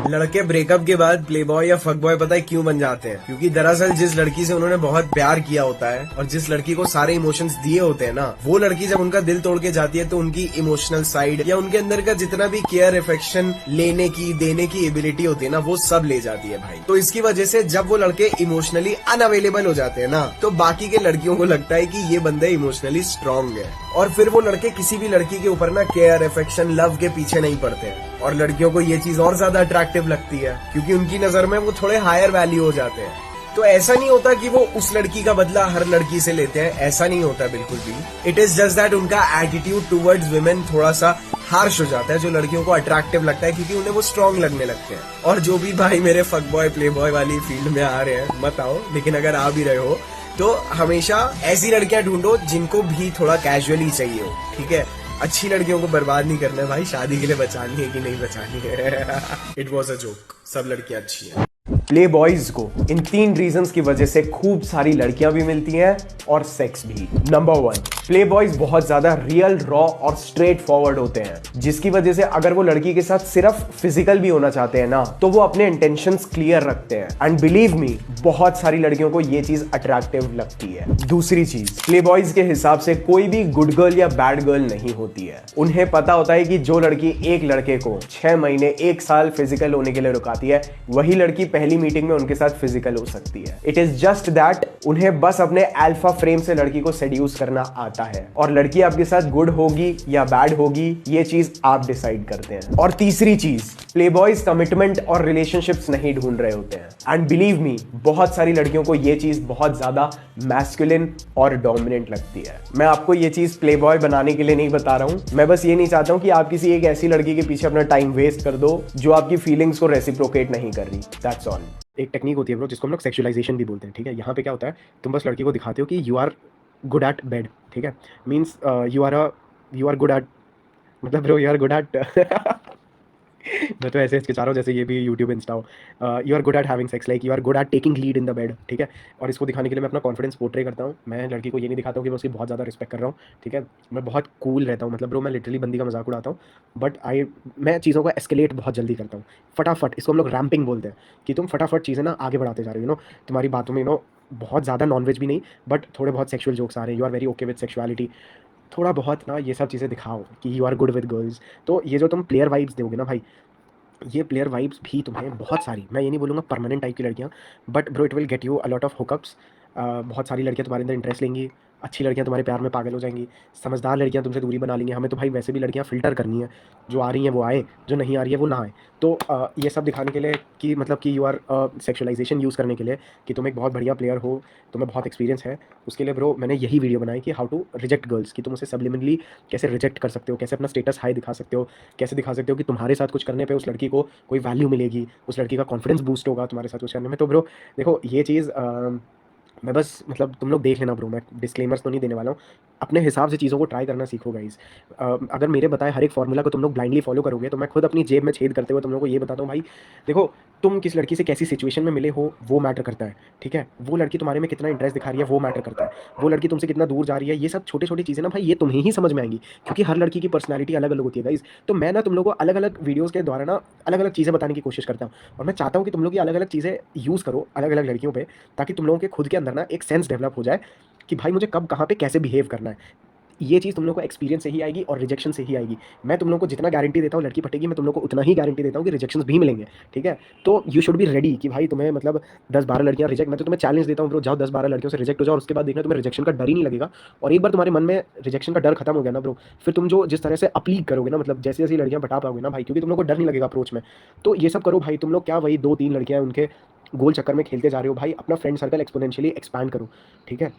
लड़के ब्रेकअप के बाद प्लेबॉय या फकबॉय पता है क्यों बन जाते हैं? क्योंकि दरअसल जिस लड़की से उन्होंने बहुत प्यार किया होता है और जिस लड़की को सारे इमोशंस दिए होते हैं ना, वो लड़की जब उनका दिल तोड़ के जाती है तो उनकी इमोशनल साइड या उनके अंदर का जितना भी केयर अफेक्शन लेने की देने की एबिलिटी होती है ना, वो सब ले जाती है भाई। तो इसकी वजह से जब वो लड़के इमोशनली अनअवेलेबल हो जाते हैं ना, तो बाकी के लड़कियों को लगता है कि ये बंदे इमोशनली स्ट्रांग है, और फिर वो लड़के किसी भी लड़की के ऊपर ना केयर अफेक्शन लव के पीछे नहीं पड़ते हैं। और लड़कियों को ये चीज और ज्यादा अट्रैक्टिव लगती है क्योंकि उनकी नजर में वो थोड़े हायर वैल्यू हो जाते हैं। तो ऐसा नहीं होता कि वो उस लड़की का बदला हर लड़की से लेते हैं, ऐसा नहीं होता बिल्कुल भी। इट इज जस्ट दैट उनका एटीट्यूड टुवर्ड्स विमेन थोड़ा सा हार्श हो जाता है, जो लड़कियों को अट्रैक्टिव लगता है क्योंकि उन्हें वो स्ट्रांग लगने लगते हैं। और जो भी भाई मेरे फकबॉय प्लेबॉय वाली फील्ड में आ रहे हैं, मत आओ, लेकिन अगर आ भी रहे हो तो हमेशा ऐसी लड़कियां ढूंढो जिनको भी थोड़ा कैजुअली चाहिए हो, ठीक है? अच्छी लड़कियों को बर्बाद नहीं करना है भाई, शादी के लिए बचानी है कि नहीं बचानी है। इट वॉज अ जोक, सब लड़कियां अच्छी हैं। प्ले बॉयज को इन 3 रीजंस की वजह से खूब सारी लड़कियां भी मिलती हैं और सेक्स भी। नंबर 1, प्ले बॉयज बहुत ज्यादा रियल, रॉ और स्ट्रेट फॉरवर्ड होते हैं, जिसकी वजह से अगर वो लड़की के साथ सिर्फ फिजिकल भी होना चाहते हैं ना, तो वो अपने इंटेंशंस क्लियर रखते हैं। एंड बिलीव मी, बहुत सारी लड़कियों को ये चीज अट्रैक्टिव लगती है। दूसरी चीज, प्ले बॉयज के हिसाब से कोई भी गुड गर्ल या बैड गर्ल नहीं होती है। उन्हें पता होता है कि जो लड़की एक लड़के को 6 महीने 1 साल फिजिकल होने के लिए रुकाती है, वही लड़की पहली मीटिंग में उनके साथ फिजिकल हो सकती है। इट इज जस्ट दैट उन्हें बस अपने अल्फा फ्रेम से लड़की को सेड्यूस करना आता है, और लड़की आपके साथ गुड होगी या बैड होगी ये चीज आप डिसाइड करते हैं। और तीसरी चीज, प्लेबॉयज कमिटमेंट और रिलेशनशिप्स नहीं ढूंढ रहे होते हैं। एंड बिलीव मी, बहुत सारी लड़कियों को ये चीज बहुत ज्यादा मैस्कुलिन और डोमिनेंट लगती है। मैं आपको ये चीज प्लेबॉय बनाने के लिए नहीं बता रहा हूं, मैं बस ये नहीं चाहता हूं कि आप किसी एक ऐसी लड़की के पीछे अपना टाइम वेस्ट कर दो जो आपकी फीलिंग्स को रेसिप्रोकेट नहीं कर रही। That's all. एक टेक्निक होती है ब्रो जिसको हम लोग सेक्सुअलाइजेशन भी बोलते हैं, ठीक है? यहाँ पे क्या होता है, तुम बस लड़की को दिखाते हो कि you are good at bed, ठीक है, means you are good at, मतलब bro you are good at मैं तो ऐसे हिचकिचा रहा हूँ जैसे ये भी यूट्यूब इंस्टा हो। You are good at having sex, like you are good at taking lead in the bed, ठीक है। और इसको दिखाने के लिए मैं अपना कॉन्फिडेंस पोर्ट्रे करता हूँ। मैं लड़की को ये नहीं दिखाता हूँ कि मैं उसकी बहुत ज़्यादा रिस्पेक्ट कर रहा हूँ, ठीक है। मैं बहुत कूल रहता हूँ, मतलब ब्रो मैं लिटरली बंदी का मजाक उड़ाता हूँ, बट मैं चीज़ों को एस्केलेट बहुत जल्दी करता हूँ, फटाफट। इसको हम लोग रैम्पिंग बोलते हैं कि तुम फटाफट चीज़ें ना आगे बढ़ाते जा रहे हो, तुम्हारी बातों में बहुत ज़्यादा नॉनवेज भी नहीं, बट थोड़े बहुत सेक्शुअल जोक्स आ रहे हैं, you are very okay with sexuality, थोड़ा बहुत ना ये सब चीज़ें दिखाओ कि you are good with girls. तो ये जो तुम प्लेयर वाइब्स दोगे ना भाई, ये प्लेयर वाइब्स भी तुम्हें बहुत सारी, मैं ये नहीं बोलूँगा परमानेंट टाइप की लड़कियाँ, but bro it will get you a lot of hookups. बहुत सारी लड़कियाँ तुम्हारे अंदर इंटरेस्ट लेंगी, अच्छी लड़कियाँ तुम्हारे प्यार में पागल हो जाएंगी, समझदार लड़कियाँ तुमसे दूरी बना लेंगी। हमें तो भाई वैसे भी लड़कियाँ फ़िल्टर करनी है, जो आ रही हैं वो आए, जो नहीं आ रही है वो ना आए। तो ये सब दिखाने के लिए कि मतलब कि यू आर सेक्शुअलाइजेशन यूज़ करने के लिए कि तुम एक बहुत बढ़िया प्लेयर हो, तुम्हें बहुत एक्सपीरियंस है, उसके लिए ब्रो मैंने यही वीडियो बनाई कि हाउ टू रिजेक्ट गर्ल्स, कि तुम उसे सब्लिमिनली कैसे रिजेक्ट कर सकते हो, कैसे अपना स्टेटस हाई दिखा सकते हो, कैसे दिखा सकते हो कि तुम्हारे साथ कुछ करने पे उस लड़की को कोई वैल्यू मिलेगी, उस लड़की का कॉन्फिडेंस बूस्ट होगा तुम्हारे साथ कुछ करने में। तो ब्रो देखो ये चीज़ मैं बस मतलब तुम लोग देख लेना ब्रो, मैं डिस्क्लेमर्स तो नहीं देने वाला हूँ, अपने हिसाब से चीज़ों को ट्राई करना सीखो गाइस। अगर मेरे बताए हर एक फॉर्मूला को तुम लोग ब्लाइंडली फॉलो करोगे तो मैं खुद अपनी जेब में छेद करते हुए तुम लोगों को ये बताता हूँ भाई, देखो तुम किस लड़की से कैसी सिचुएशन में मिले हो वो मैटर करता है, ठीक है। वो लड़की तुम्हारे में कितना इंटरेस्ट दिखा रही है वो मैटर करता है, वो लड़की तुमसे कितना दूर जा रही है, ये सब छोटी छोटी चीज़ें ना भाई ये तुम्हें ही समझ में आएंगी, क्योंकि हर लड़की की पर्सनैलिटी अलग अलग होती है गाइस। तो मैं ना तुम लोगों को अलग अलग वीडियोज़ के द्वारा ना अलग अलग चीज़ें बताने की कोशिश करता हूँ, और मैं चाहता हूँ कि तुम लोग ये अलग अलग चीज़ें यूज़ करो अलग अलग लड़कियों पर, ताकि तुम लोगों के खुद के अंदर ना एक सेंस डेवलप हो जाए कि भाई मुझे कब कहाँ पे कैसे बिहेव करना है। ये चीज़ तुम लोग को एक्सपीरियंस से ही आएगी और रिजेक्शन से ही आएगी। मैं तुम लोग को जितना गारंटी देता हूँ लड़की पटेगी, मैं तुम लोग को उतना ही गारंटी देता हूँ कि रिजेक्शंस भी मिलेंगे, ठीक है। तो यू शुड बी रेडी कि भाई तुम्हें मतलब 10-12 लड़कियाँ रिजेक्ट, मैं तो तुम्हें चैलेंज देता हूँ ब्रो, जाओ 10-12 लड़कियों से रिजेक्ट हो जाओ और उसके बाद देखना तुम्हें रिजेक्शन का डर ही नहीं लगेगा। और एक बार तुम्हारे मन में रिजेक्शन का डर खत्म हो गया ना ब्रो, फिर तुम जो जिस तरह से अपलीग करोगे ना, मतलब जैसी जैसी लड़कियाँ पटा पाओगे ना भाई, क्योंकि तुम लोग को डर नहीं लगेगा अप्रोच में। तो ये सब करो भाई, तुम लोग क्या वही 2-3 लड़कियाँ उनके गोल चक्कर में खेलते जा रहे हो भाई, अपना फ्रेंड सर्कल एक्सपोनेंशियली एक्सपैंड करो, ठीक है,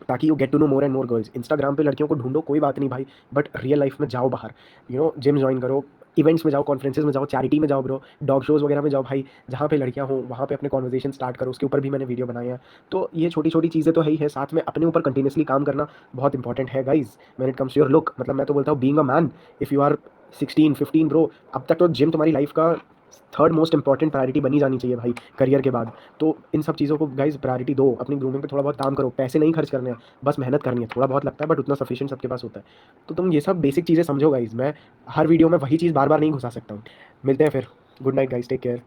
ताकि you get to know more and more girls. Instagram पे लड़कियों को ढूंढो कोई बात नहीं भाई, बट रियल लाइफ में जाओ बाहर, जिम ज्वाइन करो, इवेंट्स में जाओ, कॉन्फ्रेंसेज में जाओ, चैरिटी में जाओ ब्रो, डॉग शोज़ वगैरह में जाओ भाई, जहाँ पे लड़कियाँ हों वहाँ पे अपने कॉन्वर्सेशन स्टार्ट करो, उसके ऊपर भी मैंने वीडियो बनाए हैं। तो ये छोटी छोटी चीज़ें तो है ही है, साथ में अपने ऊपर कंटिन्यूसली काम करना बहुत इंपॉर्टेंट है guys when it comes to your look. मतलब मैं तो बोलता हूँ being a man, if you are 16-15 bro, अब तक तो जिम तुम्हारी लाइफ का 3rd मोस्ट इंपॉर्टेंट प्रायोरिटी बनी जानी चाहिए भाई करियर के बाद। तो इन सब चीज़ों को गाइज प्रायोरिटी दो, अपनी ग्रूमिंग पे थोड़ा बहुत काम करो, पैसे नहीं खर्च करने हैं, बस मेहनत करनी है, थोड़ा बहुत लगता है बट उतना सफिशिएंट सबके पास होता है। तो तुम ये सब बेसिक चीज़ें समझो गाइज, मैं हर वीडियो में वही चीज़ बार बार नहीं घुसा सकता हूँ। मिलते हैं फिर, good night guys, take care.